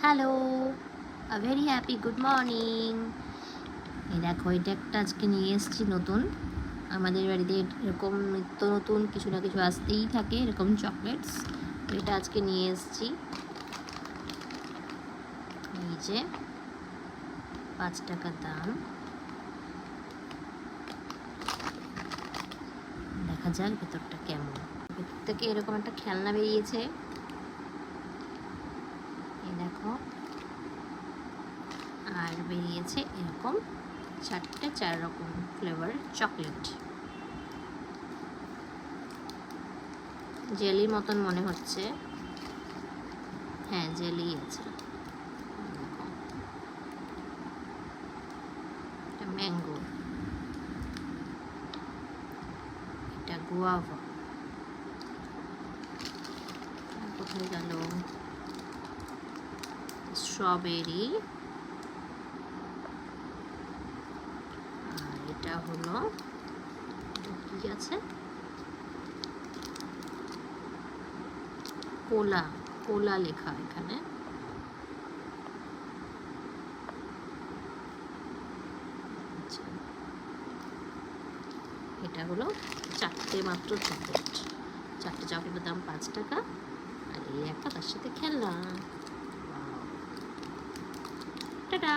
Hello, very happy good morning. এই দেখো, এটা একটা আজকে নিয়ে এসেছি নতুন। আমাদের বাড়িতে এরকম নিত্য নতুন কিছু না কিছু আসতেই থাকে, এরকম চকলেটস। এটা আজকে নিয়ে এসেছি। এই যে 5 টাকা দাম। দেখা যাক ভেতরটা কেমন। ভেতর থেকে এরকম একটা খেলনা বেরিয়েছে, এই দেখো। আর বেরিয়েছে এরকম 4 রকম ফ্লেভার চকলেট। জেলির মতন মনে হচ্ছে, হ্যাঁ জেলি আছে। এটা ম্যাঙ্গো, এটা গুয়াভা, কোথায় গেল স্ট্রবেরি, আর এটা হলো কি আছে, কোলা, কোলা লেখা এখানে। এটা হলো 4টে মাত্র চকলেট। 4টে চকলেটের দাম 5 টাকা। আর এই একটা তার সাথে খেলনা। টাটা।